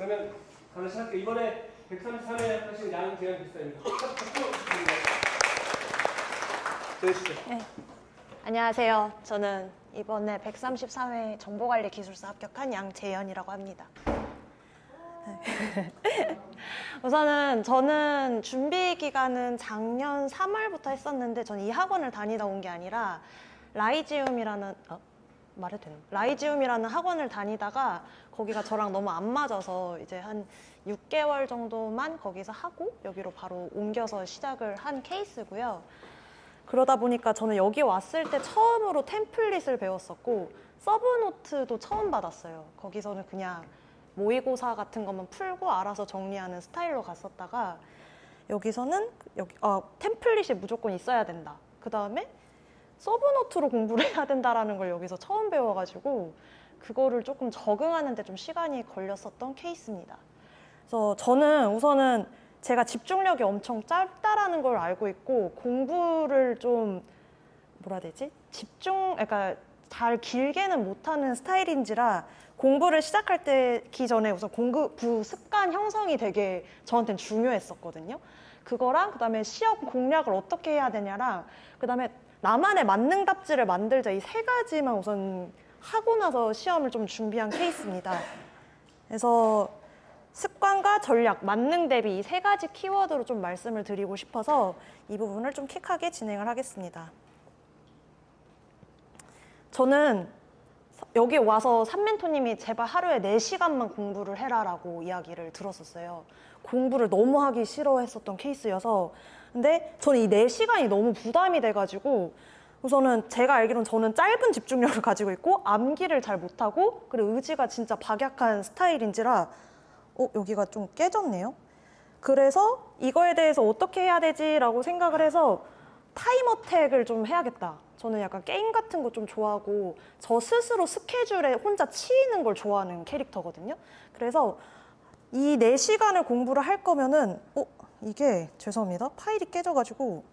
그러면 바로 시작할게요. 이번에 133회 하신 양재현 기사입니다. 들으시죠. 네. 안녕하세요. 저는 이번에 134회 정보관리기술사 합격한 양재현이라고 합니다. 우선은 저는 준비 기간은 작년 3월부터 했었는데 저는 이 학원을 다니다 온 게 아니라 라이지움이라는 라이지움이라는 학원을 다니다가 거기가 저랑 너무 안 맞아서 이제 한 6개월 정도만 거기서 하고 여기로 바로 옮겨서 시작을 한 케이스고요. 그러다 보니까 저는 여기 왔을 때 처음으로 템플릿을 배웠었고 서브노트도 처음 받았어요. 거기서는 그냥 모의고사 같은 것만 풀고 알아서 정리하는 스타일로 갔었다가 여기서는 템플릿이 무조건 있어야 된다. 그 다음에 서브노트로 공부를 해야 된다라는 걸 여기서 처음 배워가지고 그거를 조금 적응하는 데 좀 시간이 걸렸었던 케이스입니다. 그래서 저는 우선은 제가 집중력이 엄청 짧다라는 걸 알고 있고 공부를 좀 그러니까 잘 길게는 못하는 스타일인지라 공부를 시작할 때기 전에 우선 공부 습관 형성이 되게 저한테는 중요했었거든요. 그거랑 그다음에 시험 공략을 어떻게 해야 되냐랑 그다음에 나만의 만능 답지를 만들자 이 세 가지만 우선 하고 나서 시험을 좀 준비한 케이스입니다. 그래서 습관과 전략, 만능 대비 이 세 가지 키워드로 좀 말씀을 드리고 싶어서 이 부분을 좀 킥하게 진행을 하겠습니다. 저는 여기 와서 삼멘토님이 제발 하루에 4시간만 공부를 해라라고 이야기를 들었었어요. 공부를 너무 하기 싫어했었던 케이스여서 근데 저는 이 4시간이 너무 부담이 돼가지고 우선은 제가 알기로는 저는 짧은 집중력을 가지고 있고 암기를 잘 못하고 그리고 의지가 진짜 박약한 스타일인지라 여기가 좀 깨졌네요. 그래서 이거에 대해서 어떻게 해야 되지라고 생각을 해서 타임어택을 좀 해야겠다. 저는 약간 게임 같은 거 좀 좋아하고 저 스스로 스케줄에 혼자 치이는 걸 좋아하는 캐릭터거든요. 그래서 이 4시간을 공부를 할 거면은 이게 죄송합니다. 파일이 깨져가지고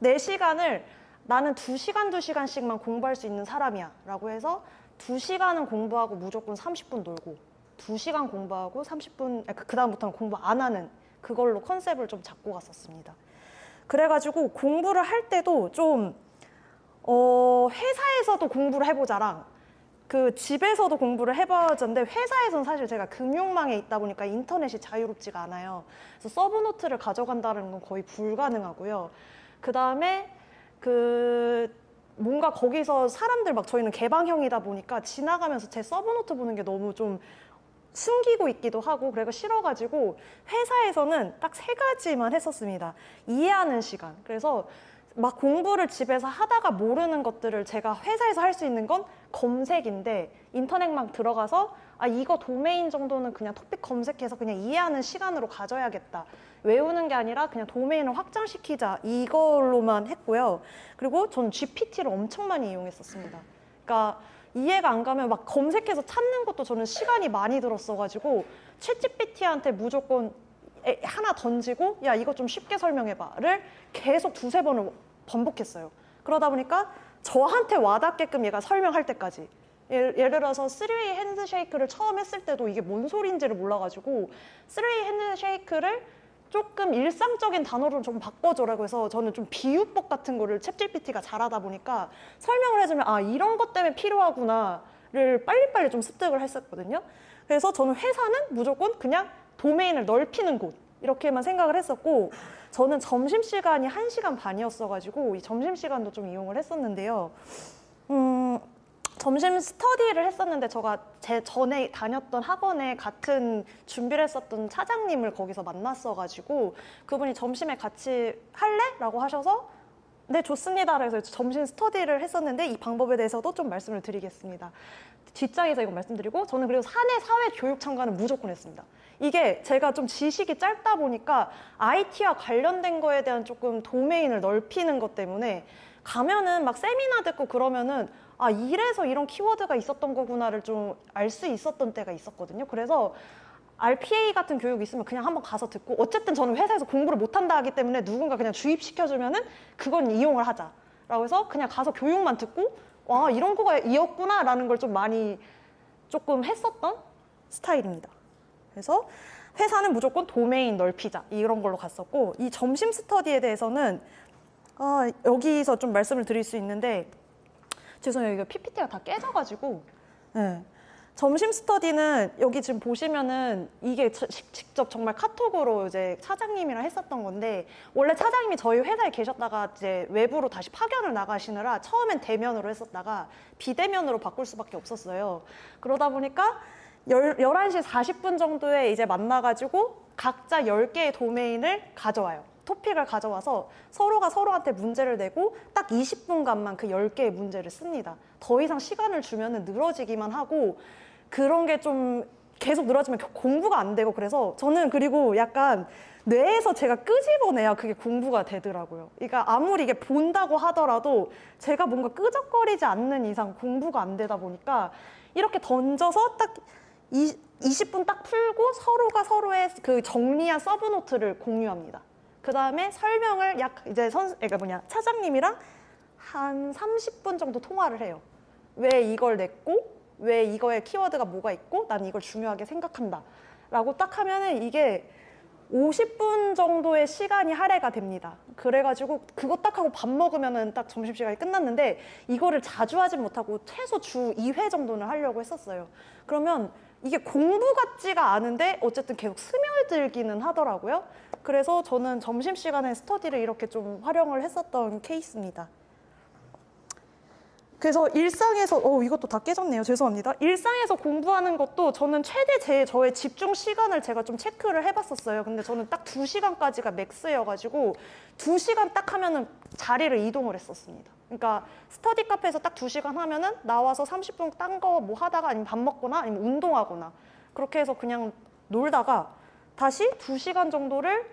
4시간을 나는 2시간씩만 공부할 수 있는 사람이야 라고 해서 2시간은 공부하고 무조건 30분 놀고 2시간 공부하고 30분 그 다음부터는 공부 안 하는 그걸로 컨셉을 좀 잡고 갔었습니다. 그래가지고 공부를 할 때도 좀 회사에서도 공부를 해보자랑 그 집에서도 공부를 해보자인데 회사에서는 사실 제가 금융망에 있다 보니까 인터넷이 자유롭지가 않아요. 그래서 서브노트를 가져간다는 건 거의 불가능하고요. 그 다음에 뭔가 거기서 사람들 저희는 개방형이다 보니까 지나가면서 제 서브노트 보는 게 너무 좀 숨기고 있기도 하고 그래서 싫어가지고 회사에서는 딱 3가지만 했었습니다. 이해하는 시간. 그래서 막 공부를 집에서 하다가 모르는 것들을 제가 회사에서 할 수 있는 건 검색인데 인터넷망 들어가서 이거 도메인 정도는 그냥 토픽 검색해서 그냥 이해하는 시간으로 가져야겠다. 외우는 게 아니라 그냥 도메인을 확장시키자 이걸로만 했고요. 그리고 전 GPT를 엄청 많이 이용했었습니다. 그러니까 이해가 안 가면 막 검색해서 찾는 것도 저는 시간이 많이 들었어가지고 챗GPT한테 무조건 하나 던지고 야 이거 좀 쉽게 설명해봐를 계속 2-3번을 반복했어요. 그러다 보니까 저한테 와닿게끔 얘가 설명할 때까지 예를 들어서 3-way 핸드쉐이크를 처음 했을 때도 이게 뭔 소리인지를 몰라가지고 3-way 핸드쉐이크를 조금 일상적인 단어로 좀 바꿔줘라고 해서 저는 좀 비유법 같은 거를 챗GPT가 잘하다 보니까 설명을 해주면 이런 것 때문에 필요하구나를 빨리빨리 좀 습득을 했었거든요. 그래서 저는 회사는 무조건 그냥 도메인을 넓히는 곳 이렇게만 생각을 했었고 저는 점심시간이 1시간 반이었어가지고 이 점심시간도 좀 이용을 했었는데요. 점심 스터디를 했었는데 제 전에 다녔던 학원에 같은 준비를 했었던 차장님을 거기서 만났어가지고 그분이 점심에 같이 할래? 라고 하셔서 네 좋습니다. 그래서 점심 스터디를 했었는데 이 방법에 대해서도 좀 말씀을 드리겠습니다. 뒷장에서 이거 말씀드리고 저는 그리고 사내 사회 교육 참가는 무조건 했습니다. 이게 제가 좀 지식이 짧다 보니까 IT와 관련된 거에 대한 조금 도메인을 넓히는 것 때문에 가면은 막 세미나 듣고 그러면은 이래서 이런 키워드가 있었던 거구나를 좀 알 수 있었던 때가 있었거든요. 그래서 RPA 같은 교육이 있으면 그냥 한번 가서 듣고 어쨌든 저는 회사에서 공부를 못한다 하기 때문에 누군가 그냥 주입시켜주면은 그건 이용을 하자라고 해서 그냥 가서 교육만 듣고 와 이런 거가 이었구나 라는 걸 좀 많이 조금 했었던 스타일입니다. 그래서 회사는 무조건 도메인 넓히자 이런 걸로 갔었고, 이 점심 스터디에 대해서는 여기서 좀 말씀을 드릴 수 있는데, 죄송해요, 이거 PPT가 다 깨져가지고. 네. 점심 스터디는 여기 지금 보시면은 이게 직접 정말 카톡으로 이제 차장님이랑 했었던 건데, 원래 차장님이 저희 회사에 계셨다가 이제 외부로 다시 파견을 나가시느라 처음엔 대면으로 했었다가 비대면으로 바꿀 수밖에 없었어요. 그러다 보니까 11시 40분 정도에 이제 만나가지고 각자 10개의 도메인을 가져와요. 토픽을 가져와서 서로가 서로한테 문제를 내고 딱 20분간만 그 10개의 문제를 씁니다. 더 이상 시간을 주면은 늘어지기만 하고, 그런 게 좀 계속 늘어지면 공부가 안 되고, 그래서 저는 그리고 약간 뇌에서 제가 끄집어내야 그게 공부가 되더라고요. 그러니까 아무리 이게 본다고 하더라도 제가 뭔가 끄적거리지 않는 이상 공부가 안 되다 보니까 이렇게 던져서 딱 20분 딱 풀고 서로가 서로의 그 정리한 서브노트를 공유합니다. 그 다음에 설명을 그러니까 차장님이랑 한 30분 정도 통화를 해요. 왜 이걸 냈고, 왜 이거의 키워드가 뭐가 있고, 난 이걸 중요하게 생각한다 라고 딱 하면은 이게 50분 정도의 시간이 할애가 됩니다. 그래가지고 그거 딱 하고 밥 먹으면은 딱 점심시간이 끝났는데, 이거를 자주 하진 못하고 최소 주 2회 정도는 하려고 했었어요. 그러면 이게 공부 같지가 않은데 어쨌든 계속 스며들기는 하더라고요. 그래서 저는 점심시간에 스터디를 이렇게 좀 활용을 했었던 케이스입니다. 그래서 일상에서 이것도 다 깨졌네요. 죄송합니다. 일상에서 공부하는 것도 저는 최대 저의 집중 시간을 제가 좀 체크를 해봤었어요. 근데 저는 딱 2시간까지가 맥스여가지고 2시간 딱 하면은 자리를 이동을 했었습니다. 그러니까 스터디 카페에서 딱 2시간 하면은 나와서 30분 딴 거 뭐 하다가 아니면 밥 먹거나 아니면 운동하거나 그렇게 해서 그냥 놀다가 다시 2시간 정도를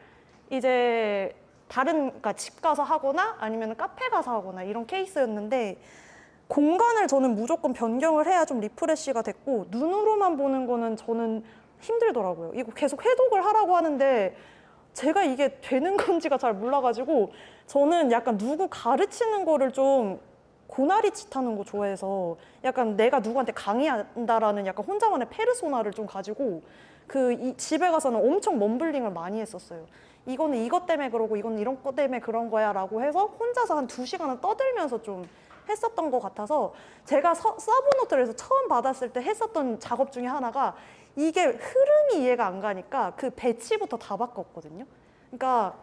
이제 그러니까 집 가서 하거나 아니면 카페 가서 하거나 이런 케이스였는데, 공간을 저는 무조건 변경을 해야 좀 리프레시가 됐고, 눈으로만 보는 거는 저는 힘들더라고요. 이거 계속 해독을 하라고 하는데 제가 이게 되는 건지가 잘 몰라가지고, 저는 약간 누구 가르치는 거를 좀 고나리짓 하는 거 좋아해서 약간 내가 누구한테 강의한다라는 약간 혼자만의 페르소나를 좀 가지고 집에 가서는 엄청 멈블링을 많이 했었어요. 이거는 이것 때문에 그러고 이거는 이런 것 때문에 그런 거야 라고 해서 혼자서 한 2시간은 떠들면서 좀 했었던 것 같아서, 제가 서브노트를 해서 처음 받았을 때 했었던 작업 중에 하나가, 이게 흐름이 이해가 안 가니까 그 배치부터 다 바꿨거든요. 그러니까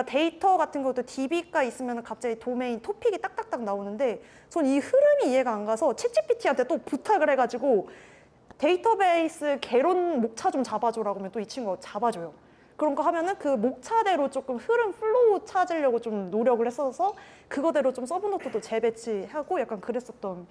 데이터 같은 것도 DB가 있으면 갑자기 도메인 토픽이 딱딱딱 나오는데, 전 이 흐름이 이해가 안 가서 챗GPT한테 또 부탁을 해가지고 데이터베이스 개론 목차 좀 잡아줘라고 하면 또 이 친구가 잡아줘요. 그런 거 하면은 그 목차대로 조금 흐름 플로우 찾으려고 좀 노력을 했어서 그거대로 좀 서브노트도 재배치하고 약간 그랬었던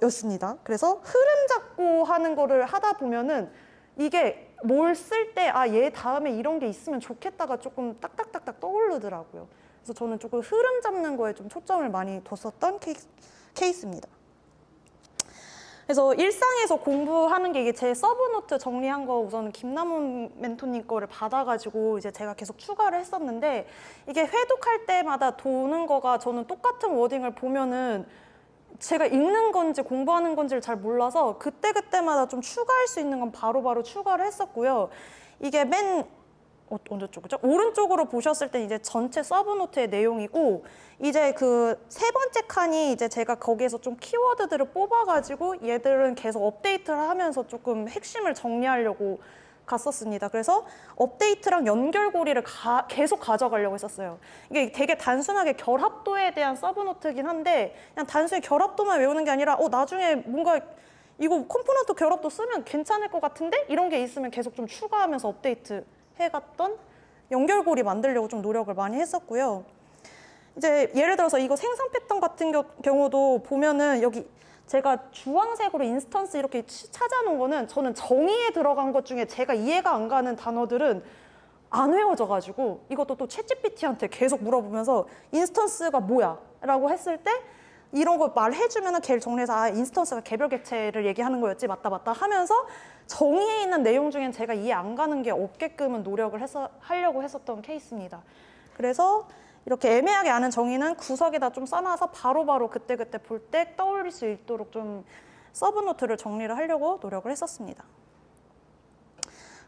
였습니다. 그래서 흐름 잡고 하는 거를 하다 보면은 이게 뭘 쓸 때 얘 다음에 이런 게 있으면 좋겠다가 조금 딱딱딱딱 떠오르더라고요. 그래서 저는 조금 흐름 잡는 거에 좀 초점을 많이 뒀었던 케이스입니다. 그래서 일상에서 공부하는 게, 이게 제 서브노트 정리한 거 우선 김남훈 멘토님 거를 받아가지고 이제 제가 계속 추가를 했었는데, 이게 회독할 때마다 도는 거가 저는 똑같은 워딩을 보면은 제가 읽는 건지 공부하는 건지를 잘 몰라서 그때그때마다 좀 추가할 수 있는 건 바로바로 추가를 했었고요. 이게 어느 쪽이죠? 오른쪽으로 보셨을 때 이제 전체 서브노트의 내용이고, 이제 그 세 번째 칸이 이제 제가 거기에서 좀 키워드들을 뽑아가지고 얘들은 계속 업데이트를 하면서 조금 핵심을 정리하려고 갔었습니다. 그래서 업데이트랑 연결고리를 계속 가져가려고 했었어요. 이게 되게 단순하게 결합도에 대한 서브노트긴 한데, 그냥 단순히 결합도만 외우는 게 아니라 나중에 뭔가 이거 컴포넌트 결합도 쓰면 괜찮을 것 같은데? 이런 게 있으면 계속 좀 추가하면서 업데이트 해갔던 연결고리 만들려고 좀 노력을 많이 했었고요. 이제 예를 들어서 이거 생성 패턴 같은 경우도 보면은 여기 제가 주황색으로 인스턴스 이렇게 찾아놓은 거는, 저는 정의에 들어간 것 중에 제가 이해가 안 가는 단어들은 안 외워져가지고 이것도 또 챗GPT한테 계속 물어보면서 인스턴스가 뭐야? 라고 했을 때 이런 거 말해주면은 걔를 정리해서 인스턴스가 개별 객체를 얘기하는 거였지, 맞다 하면서 정의에 있는 내용 중엔 제가 이해 안 가는 게 없게끔은 노력을 하려고 했었던 케이스입니다. 그래서 이렇게 애매하게 아는 정의는 구석에다 좀 써놔서 바로바로 그때그때 볼 때 떠올릴 수 있도록 좀 서브노트를 정리를 하려고 노력을 했었습니다.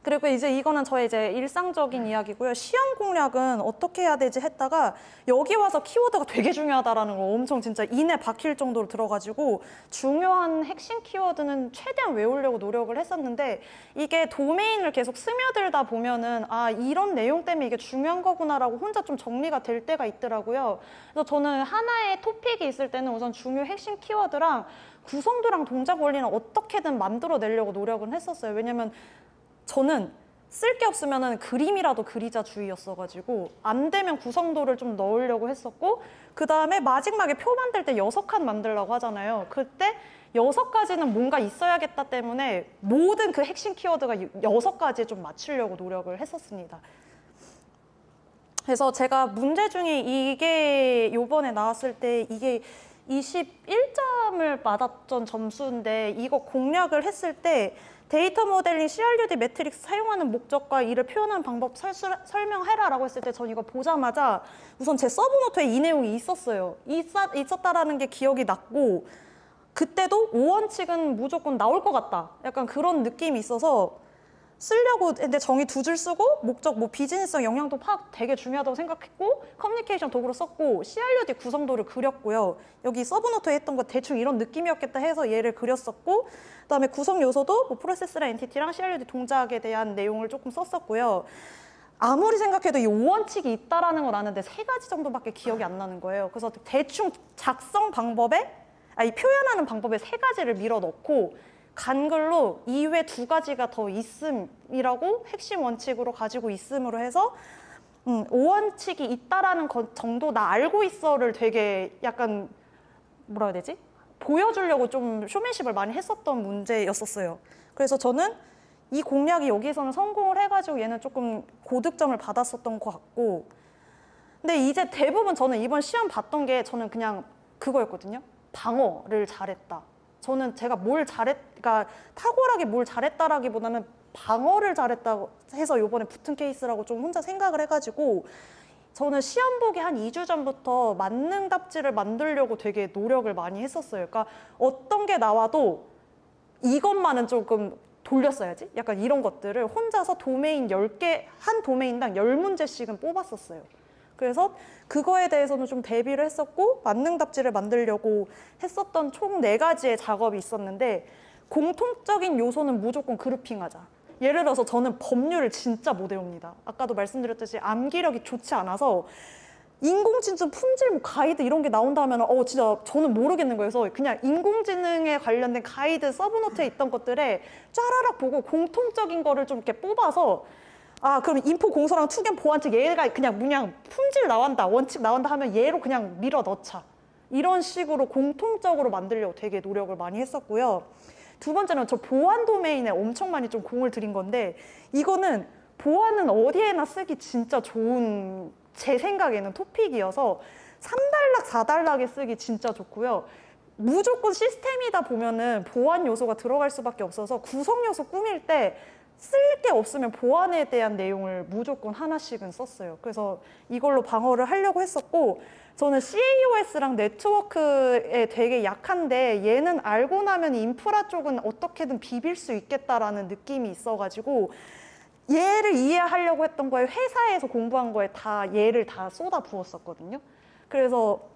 그리고 이제 이거는 저의 이제 일상적인 이야기고요. 시험 공략은 어떻게 해야 되지 했다가 여기 와서 키워드가 되게 중요하다라는 거 엄청 진짜 인에 박힐 정도로 들어가지고 중요한 핵심 키워드는 최대한 외우려고 노력을 했었는데 이게 도메인을 계속 스며들다 보면은 아, 이런 내용 때문에 이게 중요한 거구나라고 혼자 좀 정리가 될 때가 있더라고요. 그래서 저는 하나의 토픽이 있을 때는 우선 중요 핵심 키워드랑 구성도랑 동작 원리는 어떻게든 만들어내려고 노력은 했었어요. 왜냐면 저는 쓸 게 없으면은 그림이라도 그리자 주의였어가지고 안 되면 구성도를 좀 넣으려고 했었고 그 다음에 마지막에 표 만들 때 6칸 만들라고 하잖아요. 그때 6가지는 뭔가 있어야겠다 때문에 모든 그 핵심 키워드가 6가지에 좀 맞추려고 노력을 했었습니다. 그래서 제가 문제 중에 이게 요번에 나왔을 때 이게 21점을 받았던 점수인데 이거 공략을 했을 때 데이터 모델링 CRUD 매트릭스 사용하는 목적과 이를 표현하는 방법 설명해라라고 했을 때 전 이거 보자마자 우선 제 서브노트에 이 내용이 있었어요. 있었다라는 게 기억이 났고 그때도 5원칙은 무조건 나올 것 같다. 약간 그런 느낌이 있어서 쓰려고 했는데 정의 2줄 쓰고 목적 뭐 비즈니스성 영향도 파악 되게 중요하다고 생각했고 커뮤니케이션 도구로 썼고 CRUD 구성도를 그렸고요. 여기 서브노트에 했던 거 대충 이런 느낌이었겠다 해서 얘를 그렸었고 그다음에 구성 요소도 뭐 프로세스랑 엔티티랑 CRUD 동작에 대한 내용을 조금 썼었고요. 아무리 생각해도 이 5원칙이 있다라는 건 아는데 3가지 정도밖에 기억이 안 나는 거예요. 그래서 대충 작성 방법에 표현하는 방법에 3가지를 밀어 넣고 간글로 이외 2가지가 더 있음이라고 핵심 원칙으로 가지고 있음으로 해서 5원칙이 있다라는 정도 나 알고 있어를 되게 약간 뭐라 해야 되지? 보여주려고 좀 쇼맨십을 많이 했었던 문제였었어요. 그래서 저는 이 공략이 여기서는 성공을 해가지고 얘는 조금 고득점을 받았었던 것 같고 근데 이제 대부분 저는 이번 시험 봤던 게 저는 그냥 그거였거든요. 방어를 잘했다. 저는 제가 그러니까 탁월하게 뭘 잘했다라기보다는 방어를 잘했다고 해서 이번에 붙은 케이스라고 좀 혼자 생각을 해가지고 저는 시험 보기 한 2주 전부터 만능 답지를 만들려고 되게 노력을 많이 했었어요. 그러니까 어떤 게 나와도 이것만은 조금 돌렸어야지? 약간 이런 것들을 혼자서 도메인 10개, 한 도메인당 10문제씩은 뽑았었어요. 그래서 그거에 대해서는 좀 대비를 했었고 만능 답지를 만들려고 했었던 총 4가지의 작업이 있었는데 공통적인 요소는 무조건 그룹핑하자. 예를 들어서 저는 법률을 진짜 못 외웁니다. 아까도 말씀드렸듯이 암기력이 좋지 않아서 인공지능 품질 뭐 가이드 이런 게 나온다면 진짜 저는 모르겠는 거예요. 그래서 그냥 인공지능에 관련된 가이드 서브노트에 있던 것들에 짜라락 보고 공통적인 거를 좀 이렇게 뽑아서 그럼 인포 공소랑 투견 보완책 얘가 그냥 품질 나온다, 원칙 나온다 하면 얘로 그냥 밀어 넣자. 이런 식으로 공통적으로 만들려고 되게 노력을 많이 했었고요. 2번째는 저 보안 도메인에 엄청 많이 좀 공을 들인 건데 이거는 보안은 어디에나 쓰기 진짜 좋은 제 생각에는 토픽이어서 3단락, 4단락에 쓰기 진짜 좋고요. 무조건 시스템이다 보면은 보안 요소가 들어갈 수밖에 없어서 구성 요소 꾸밀 때 쓸 게 없으면 보안에 대한 내용을 무조건 하나씩은 썼어요. 그래서 이걸로 방어를 하려고 했었고 저는 CAOS랑 네트워크에 되게 약한데 얘는 알고 나면 인프라 쪽은 어떻게든 비빌 수 있겠다라는 느낌이 있어가지고 얘를 이해하려고 했던 거에 회사에서 공부한 거에 다 얘를 다 쏟아 부었었거든요. 그래서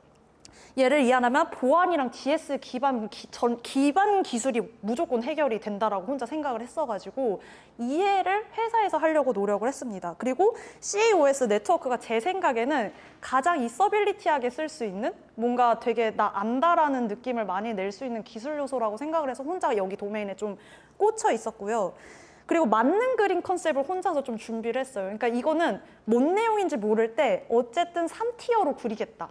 얘를 이해하려면 보안이랑 DS 기반 기술이 무조건 해결이 된다라고 혼자 생각을 했어가지고 이해를 회사에서 하려고 노력을 했습니다. 그리고 CAOS 네트워크가 제 생각에는 가장 이서빌리티하게 쓸 수 있는 뭔가 되게 나 안다라는 느낌을 많이 낼 수 있는 기술 요소라고 생각을 해서 혼자 여기 도메인에 좀 꽂혀 있었고요. 그리고 맞는 그림 컨셉을 혼자서 좀 준비를 했어요. 그러니까 이거는 뭔 내용인지 모를 때 어쨌든 3티어로 그리겠다.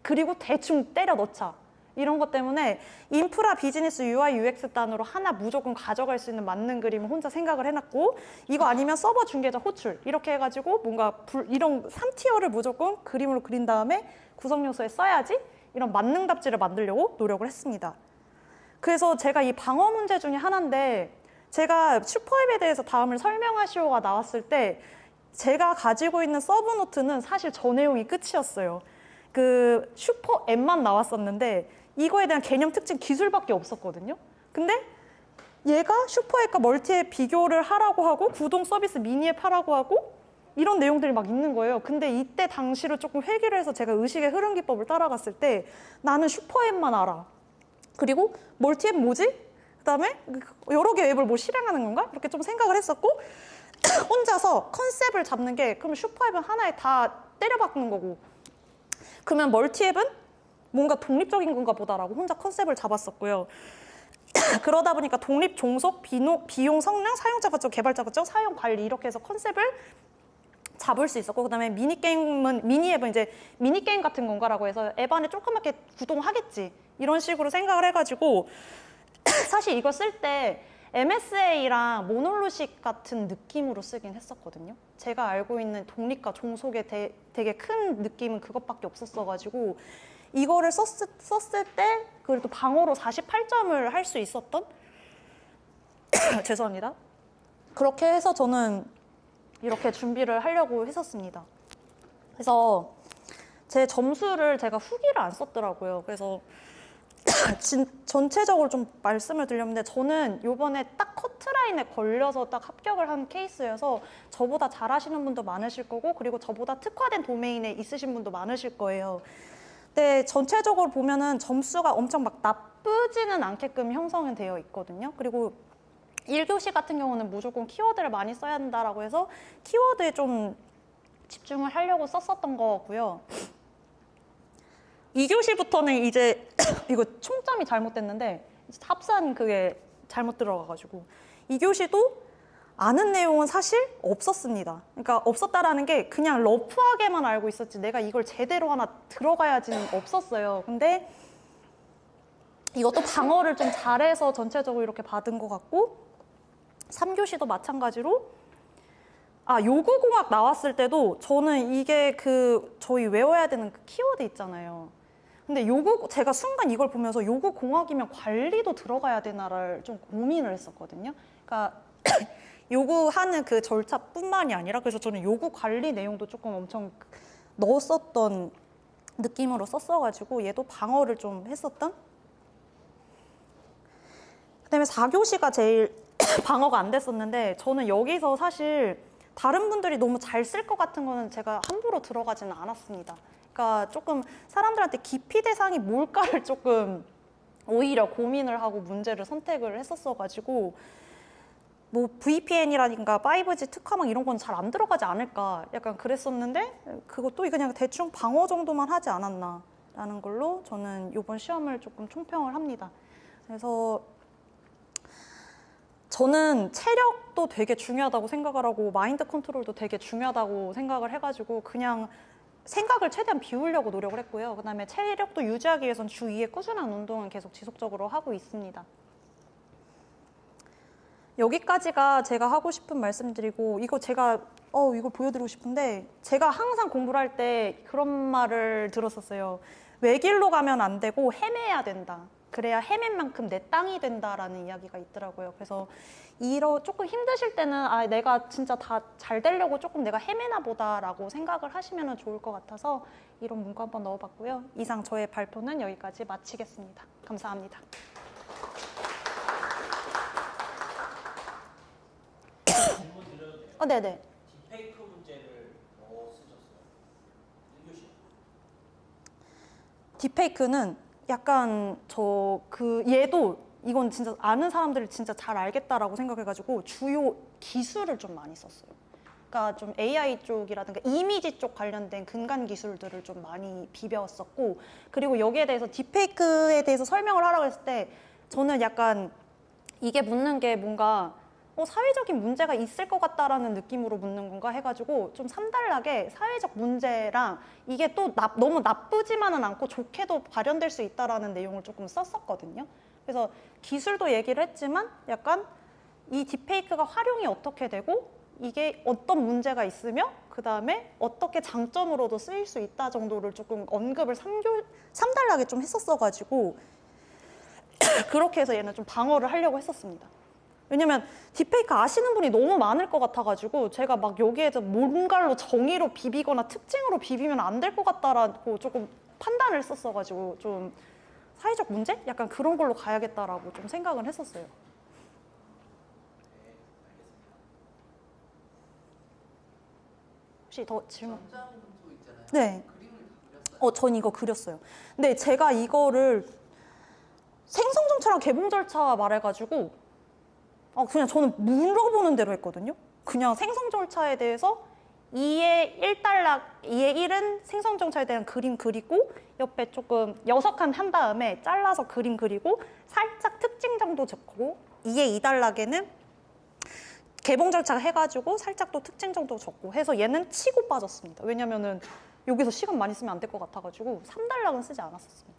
그리고 대충 때려 넣자. 이런 것 때문에 인프라 비즈니스 UI UX 단으로 하나 무조건 가져갈 수 있는 맞는 그림을 혼자 생각을 해놨고 이거 아니면 서버 중개자 호출 이렇게 해가지고 뭔가 이런 3티어를 무조건 그림으로 그린 다음에 구성 요소에 써야지 이런 만능 답지를 만들려고 노력을 했습니다. 그래서 제가 이 방어 문제 중에 하나인데 제가 슈퍼앱에 대해서 다음을 설명하시오가 나왔을 때 제가 가지고 있는 서브노트는 사실 저 내용이 끝이었어요. 그 슈퍼앱만 나왔었는데 이거에 대한 개념 특징 기술밖에 없었거든요. 근데 얘가 슈퍼앱과 멀티앱 비교를 하라고 하고 구동 서비스 미니앱 하라고 하고 이런 내용들이 막 있는 거예요. 근데 이때 당시로 조금 회귀를 해서 제가 의식의 흐름 기법을 따라갔을 때 나는 슈퍼앱만 알아. 그리고 멀티앱 뭐지? 그다음에 여러 개 앱을 뭐 실행하는 건가? 이렇게 좀 생각을 했었고 혼자서 컨셉을 잡는 게 그럼 슈퍼앱은 하나에 다 때려박는 거고 그러면 멀티앱은 뭔가 독립적인 건가 보다라고 혼자 컨셉을 잡았었고요. 그러다 보니까 독립, 종속, 비용, 성능, 사용자 가치, 개발자 가치, 사용 관리 이렇게 해서 컨셉을 잡을 수 있었고 그다음에 미니앱은 이제 미니게임 같은 건가라고 해서 앱 안에 조그맣게 구동하겠지 이런 식으로 생각을 해가지고 사실 이거 쓸 때 MSA랑 모놀로식 같은 느낌으로 쓰긴 했었거든요. 제가 알고 있는 독립과 종속의 되게 큰 느낌은 그것밖에 없었어가지고 이거를 썼을 때 그래도 방어로 48점을 할 수 있었던 죄송합니다. 그렇게 해서 저는 이렇게 준비를 하려고 했었습니다. 그래서 제 점수를 제가 후기를 안 썼더라고요. 그래서 전체적으로 좀 말씀을 드렸는데 저는 이번에 딱 커트라인에 걸려서 딱 합격을 한 케이스여서 저보다 잘하시는 분도 많으실 거고 그리고 저보다 특화된 도메인에 있으신 분도 많으실 거예요. 근데 전체적으로 보면은 점수가 엄청 막 나쁘지는 않게끔 형성은 되어 있거든요. 그리고 1교시 같은 경우는 무조건 키워드를 많이 써야 한다라고 해서 키워드에 좀 집중을 하려고 썼었던 거고요. 2교시부터는 이제 이거 총점이 잘못됐는데 합산 그게 잘못 들어가가지고 2교시도 아는 내용은 사실 없었습니다. 그러니까 없었다라는 게 그냥 러프하게만 알고 있었지 내가 이걸 제대로 하나 들어가야지는 없었어요. 근데 이것도 방어를 좀 잘해서 전체적으로 이렇게 받은 것 같고 3교시도 마찬가지로 요구공학 나왔을 때도 저는 이게 저희 외워야 되는 그 키워드 있잖아요. 근데 제가 순간 이걸 보면서 요구공학이면 관리도 들어가야 되나를 좀 고민을 했었거든요. 그러니까 요구하는 그 절차뿐만이 아니라 그래서 저는 요구 관리 내용도 조금 엄청 넣었었던 느낌으로 썼어가지고 얘도 방어를 좀 했었던. 그다음에 4교시가 제일 방어가 안 됐었는데 저는 여기서 사실 다른 분들이 너무 잘 쓸 것 같은 거는 제가 함부로 들어가지는 않았습니다. 그러니까 조금 사람들한테 기피 대상이 뭘까를 조금 오히려 고민을 하고 문제를 선택을 했었어가지고 뭐 VPN이라든가 5G 특화망 이런 건 잘 안 들어가지 않을까 약간 그랬었는데 그것도 그냥 대충 방어 정도만 하지 않았나라는 걸로 저는 이번 시험을 조금 총평을 합니다. 그래서 저는 체력도 되게 중요하다고 생각을 하고 마인드 컨트롤도 되게 중요하다고 생각을 해가지고 그냥 생각을 최대한 비우려고 노력을 했고요. 그다음에 체력도 유지하기 위해서는 주 2회 꾸준한 운동은 계속 지속적으로 하고 있습니다. 여기까지가 제가 하고 싶은 말씀드리고 이거 제가 이거 보여드리고 싶은데 제가 항상 공부를 할 때 그런 말을 들었었어요. 외길로 가면 안 되고 헤매야 된다. 그래야 헤맨 만큼 내 땅이 된다라는 이야기가 있더라고요. 그래서 조금 힘드실 때는 내가 진짜 다 잘 되려고 조금 내가 헤매나 보다라고 생각을 하시면 좋을 것 같아서 이런 문구 한번 넣어봤고요. 이상 저의 발표는 여기까지 마치겠습니다. 감사합니다. 질문 드려도 돼요? 네네. 딥페이크 문제를 쓰셨어요? 1교시. 딥페이크는 약간 얘도 이건 진짜 아는 사람들이 진짜 잘 알겠다라고 생각해가지고 주요 기술을 좀 많이 썼어요. 그러니까 좀 AI 쪽이라든가 이미지 쪽 관련된 근간 기술들을 좀 많이 비벼왔었고 그리고 여기에 대해서 딥페이크에 대해서 설명을 하라고 했을 때 저는 약간 이게 묻는 게 뭔가 사회적인 문제가 있을 것 같다라는 느낌으로 묻는 건가 해가지고 좀 삼달락에 사회적 문제랑 이게 또 너무 나쁘지만은 않고 좋게도 발현될 수 있다라는 내용을 조금 썼었거든요. 그래서 기술도 얘기를 했지만 약간 이 딥페이크가 활용이 어떻게 되고 이게 어떤 문제가 있으며 그 다음에 어떻게 장점으로도 쓰일 수 있다 정도를 조금 언급을 3달락에 좀 했었어가지고 그렇게 해서 얘는 좀 방어를 하려고 했었습니다. 왜냐면 딥페이크 아시는 분이 너무 많을 것 같아가지고 제가 막 여기에서 뭔가로 정의로 비비거나 특징으로 비비면 안 될 것 같다라고 조금 판단을 했었어가지고 좀 사회적 문제? 약간 그런 걸로 가야겠다라고 좀 생각을 했었어요. 혹시 더 질문? 전장도 있잖아요. 네. 그림을 다 그렸어요. 전 이거 그렸어요. 근데 제가 이거를 생성 절차랑 개봉 절차 말해가지고 그냥 저는 물어보는 대로 했거든요. 그냥 생성 절차에 대해서 2의 1단락, 2의 1은 생성 절차에 대한 그림 그리고 옆에 조금 6칸 한 다음에 잘라서 그림 그리고 살짝 특징 정도 적고 2의 2단락에는 개봉 절차 해가지고 살짝 또 특징 정도 적고 해서 얘는 치고 빠졌습니다. 왜냐면은 여기서 시간 많이 쓰면 안 될 것 같아가지고 3단락은 쓰지 않았었습니다.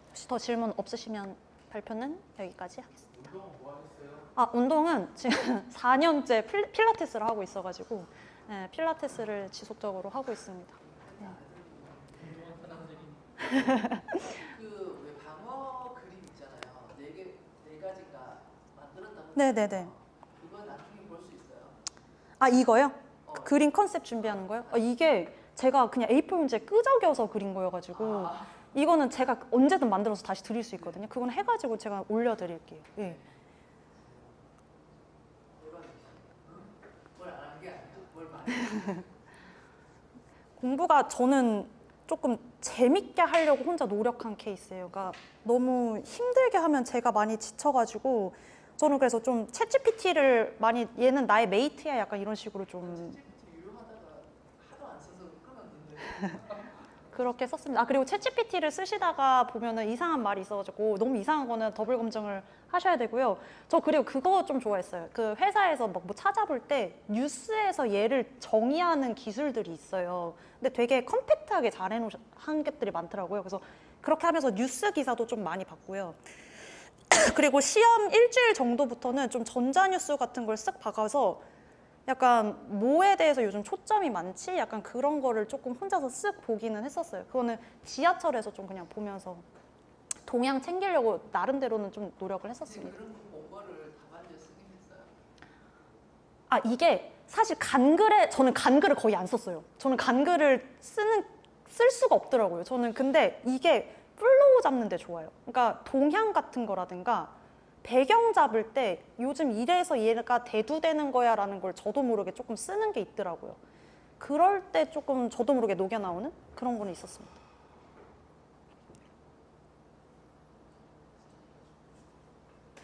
혹시 더 질문 없으시면 발표는 여기까지 하겠습니다. 운동은 뭐 하셨어요? 운동은 지금 4년째 필라테스를 하고 있어가지고 네, 필라테스를 지속적으로 하고 있습니다. 그 왜 방어 그림 있잖아요. 네 가지가 만들었다고. 네네네. 그거 나중에 볼 수 있어요. 이거요? 그림 컨셉 준비하는 거요? 이게 제가 그냥 A4 문제 끄적여서 그린 거여가지고 이거는 제가 언제든 만들어서 다시 드릴 수 있거든요. 그건 해가지고 제가 올려드릴게요. 예. 뭘 안 하는 게 아니야. 뭘 많이. 공부가 저는 조금 재밌게 하려고 혼자 노력한 케이스예요. 그러니까 너무 힘들게 하면 제가 많이 지쳐가지고 저는 그래서 좀 챗GPT를 많이 얘는 나의 메이트야 약간 이런 식으로 좀 유용하다가 하도 안 써서 그만뒀는데. 그렇게 썼습니다. 그리고 챗GPT를 쓰시다가 보면은 이상한 말이 있어가지고 너무 이상한 거는 더블 검증을 하셔야 되고요. 저 그리고 그거 좀 좋아했어요. 그 회사에서 막 뭐 찾아볼 때 뉴스에서 얘를 정의하는 기술들이 있어요. 근데 되게 컴팩트하게 잘 해놓은 것들이 많더라고요. 그래서 그렇게 하면서 뉴스 기사도 좀 많이 봤고요. 그리고 시험 일주일 정도부터는 좀 전자뉴스 같은 걸 쓱 봐가서 약간 뭐에 대해서 요즘 초점이 많지? 약간 그런 거를 조금 혼자서 쓱 보기는 했었어요. 그거는 지하철에서 좀 그냥 보면서 동향 챙기려고 나름대로는 좀 노력을 했었습니다. 그런 공부를 답안지에 쓰긴 했어요. 이게 사실 저는 간글을 거의 안 썼어요. 저는 간글을 쓸 수가 없더라고요. 저는 근데 이게 플로우 잡는 데 좋아요. 그러니까 동향 같은 거라든가 배경 잡을 때 요즘 이래서 얘가 대두되는 거야 라는 걸 저도 모르게 조금 쓰는 게 있더라고요. 그럴 때 조금 저도 모르게 녹여 나오는 그런 거는 있었습니다.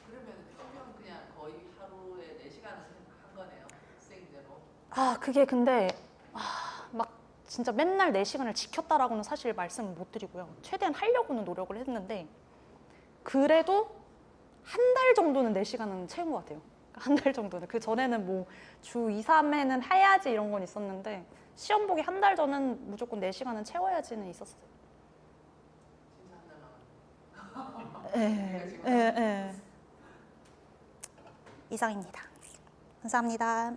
그러면 평균 그냥 거의 하루에 4시간은 한 거네요. 수행제로. 그게 근데 막 진짜 맨날 4시간을 지켰다라고는 사실 말씀을 못 드리고요. 최대한 하려고는 노력을 했는데 그래도 한 달 정도는 4시간은 채운 것 같아요. 한 달 정도는. 그 전에는 뭐 주 2, 3회는 해야지 이런 건 있었는데 시험 보기 한 달 전은 무조건 4시간은 채워야지는 있었어요. 진짜 한 달만. 예. 이상입니다. 감사합니다.